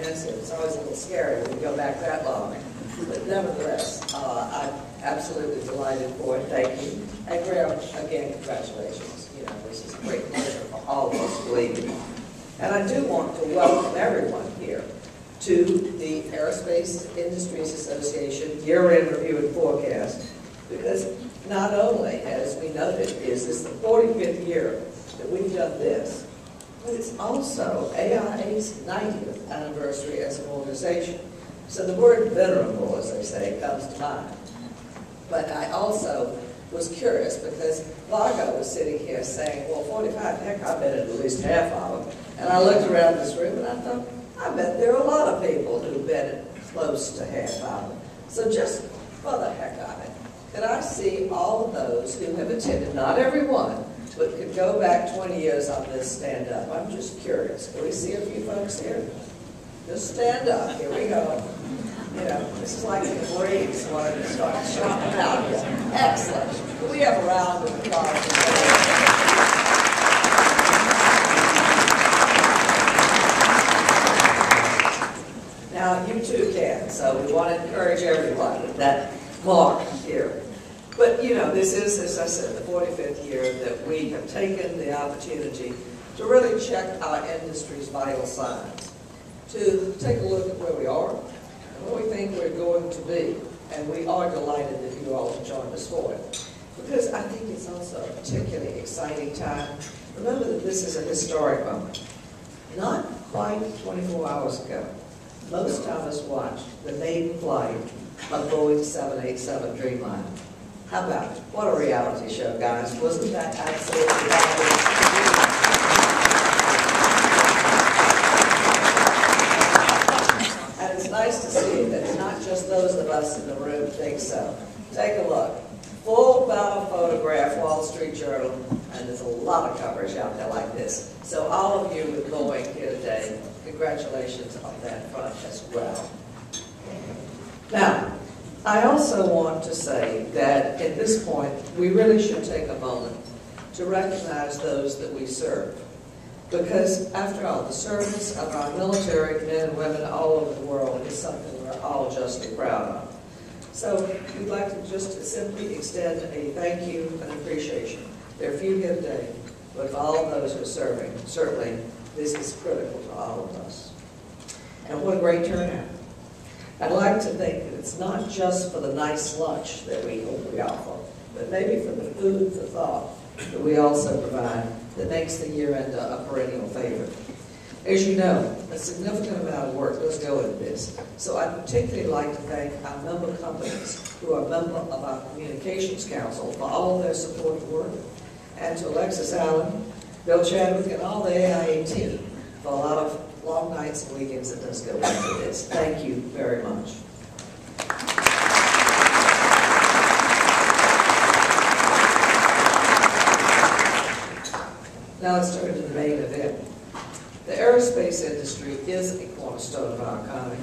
comprehensive. It's always a little scary when you go back that long. But nevertheless, I'm absolutely delighted for it. Thank you. And Graham, again, congratulations. You know, this is a great pleasure for all of us, believe me. And I do want to welcome everyone here to the Aerospace Industries Association Year-End Review and Forecast, because not only, as we noted, is this the 45th year that we've done this, but it's also AIA's 90th anniversary as an organization. So the word venerable, as they say, comes to mind. But I also was curious because Vargo was sitting here saying, well, 45, heck, I've been at least half of them. And I looked around this room and I thought, I bet there are a lot of people who've been close to half of them. So just for the heck of it, could I see all of those who have attended, not everyone, but could go back 20 years on this stand up? I'm just curious. Can we see a few folks here? Just stand up. Here we go. You know, this is like the Marines wanted to start shopping out here. Excellent. Can we have a round of applause? Now, you too can, so we want to encourage everyone with that mark here. But, you know, this is, as I said, the 45th year that we have taken the opportunity to really check our industry's vital signs, to take a look at where we are and where we think we're going to be. And we are delighted that you all have joined us for it, because I think it's also a particularly exciting time. Remember that this is a historic moment. Not quite 24 hours ago, most of us watched the maiden flight of Boeing 787 Dreamliner. How about it? What a reality show, guys. Wasn't that absolutely fabulous? And it's nice to see that not just those of us in the room think so. Take a look. Full battle photograph, Wall Street Journal, and there's a lot of coverage out there like this. So all of you with Boeing here today, congratulations on that front as well. Now, I also want to say that at this point, we really should take a moment to recognize those that we serve. Because after all, the service of our military men and women all over the world is something we're all justly proud of. So we'd like to just simply extend a thank you and appreciation. There are few here today, but for all of those who are serving, certainly this is critical to all of us. And what a great turnout. I'd like to think that it's not just for the nice lunch that we hope we offer, but maybe for the food for thought that we also provide that makes the year-end a perennial favorite. As you know, a significant amount of work does go into this, so I'd particularly like to thank our member companies who are a member of our Communications Council for all of their support of the work, and to Alexis Allen, Bill Chadwick, and all the AIA team for a lot of long nights and weekends that does go into this. Thank you very much. Now let's turn to the main event. The aerospace industry is a cornerstone of our economy,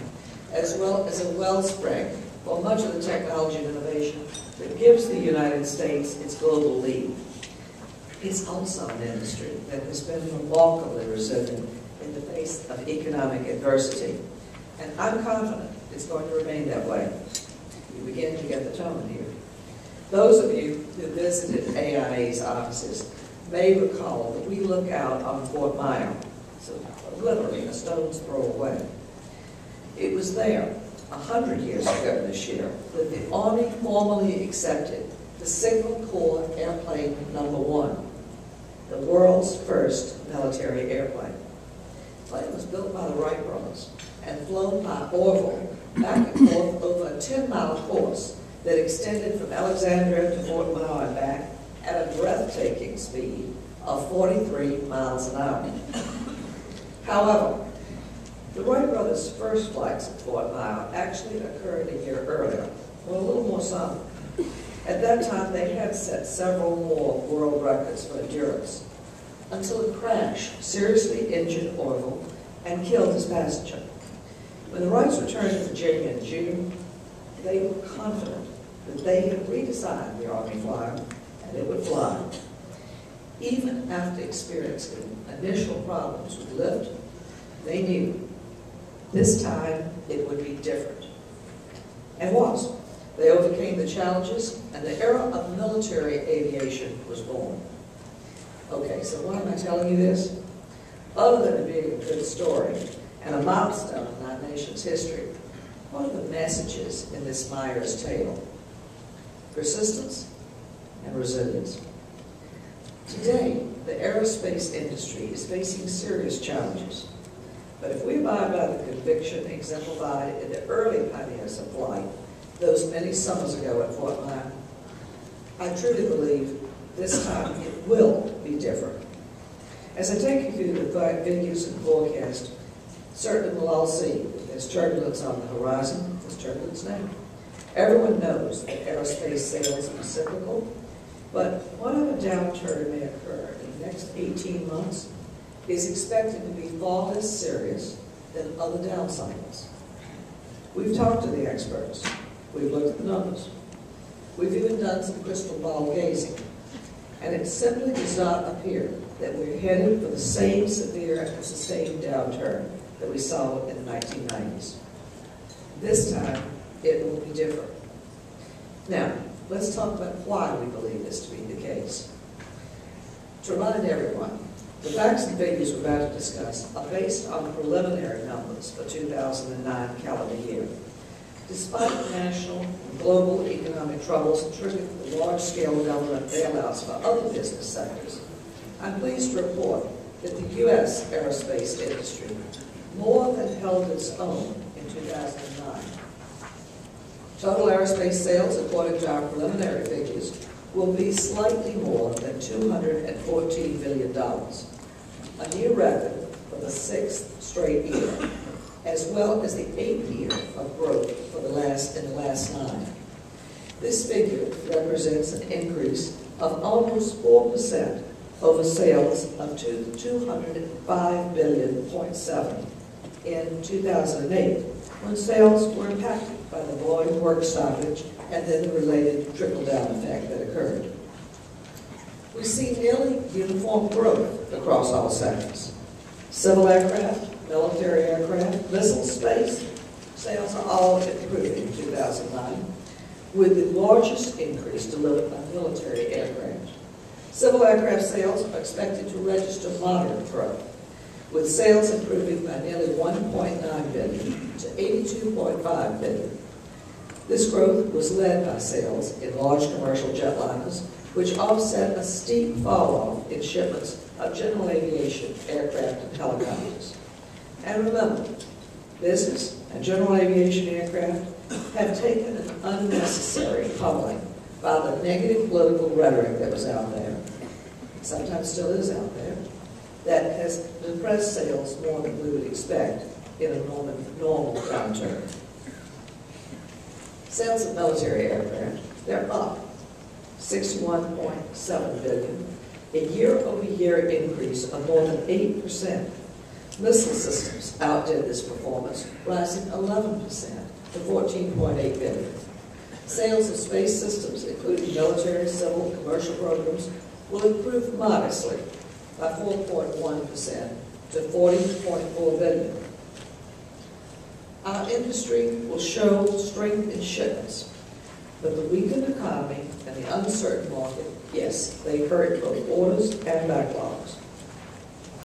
as well as a wellspring for much of the technology and innovation that gives the United States its global lead. It's also an industry that has been remarkably resilient in the face of economic adversity. And I'm confident it's going to remain that way. You begin to get the tone here. Those of you who visited AIA's offices may recall that we look out on Fort Marion, so literally a stone's throw away. It was there 100 years ago this year that the Army formally accepted the Single Core Airplane No. 1, the world's first military airplane. The plane was built by the Wright brothers and flown by Orville back and forth over a 10-mile course that extended from Alexandria to Fort Monroe and back at a breathtaking speed of 43 miles an hour. However, the Wright brothers' first flights at Fort Monroe actually occurred a year earlier, or a little more somber. At that time, they had set several more world records for endurance, until a crash seriously injured Orville and killed his passenger. When the Wrights returned to Virginia in June, they were confident that they had redesigned the Army flyer and it would fly. Even after experiencing initial problems with lift, they knew This time, it would be different. And was. They overcame the challenges, and the era of military aviation was born. Okay, so why am I telling you this? Other than it being a good story and a milestone in our nation's history, what are the messages in this Myers tale? Persistence and resilience. Today, the aerospace industry is facing serious challenges. But if we abide by the conviction exemplified in the early pioneers of flight, those many summers ago at Fort Marion, I truly believe this time it will be different. As I take you through the venues and forecast, certainly we'll all see that there's turbulence on the horizon. There's turbulence now. Everyone knows that aerospace sales are cyclical, but whatever downturn may occur in the next 18 months is expected to be far less serious than other down cycles. We've talked to the experts. We've looked at the numbers. We've even done some crystal ball gazing. And it simply does not appear that we're headed for the same severe and sustained downturn that we saw in the 1990s. This time, it will be different. Now, let's talk about why we believe this to be the case. To remind everyone, the facts and figures we're about to discuss are based on preliminary numbers for 2009 calendar year. Despite national and global economic troubles and triggering large-scale government bailouts for other business sectors, I'm pleased to report that the U.S. aerospace industry more than held its own in 2009. Total aerospace sales, according to our preliminary figures, will be slightly more than $214 billion, a new record for the 6th straight year, as well as the 8th year of growth in the last 9. This figure represents an increase of almost 4% over sales of $205.7 billion in 2008, when sales were impacted by the Boeing work stoppage and then the related trickle-down effect that occurred. We see nearly uniform growth across all sectors. Civil aircraft, military aircraft, missiles, space, sales are all improving in 2009, with the largest increase delivered by military aircraft. Civil aircraft sales are expected to register moderate growth, with sales improving by nearly $1.9 billion to $82.5 billion. This growth was led by sales in large commercial jetliners, which offset a steep fall-off in shipments of general aviation aircraft and helicopters. And remember, business and general aviation aircraft have taken an unnecessary pummeling by the negative political rhetoric that was out there, sometimes still is out there, that has depressed sales more than we would expect in a normal downturn. Sales of military aircraft, they're up $61.7 billion, a year-over-year increase of more than 8%. Missile systems outdid this performance, rising 11% to $14.8 billion. Sales of space systems, including military, civil, and commercial programs, will improve modestly by 4.1% to $40.4 billion. Our industry will show strength in shipments, but the weakened economy and the uncertain market, yes, they hurt both orders and backlogs.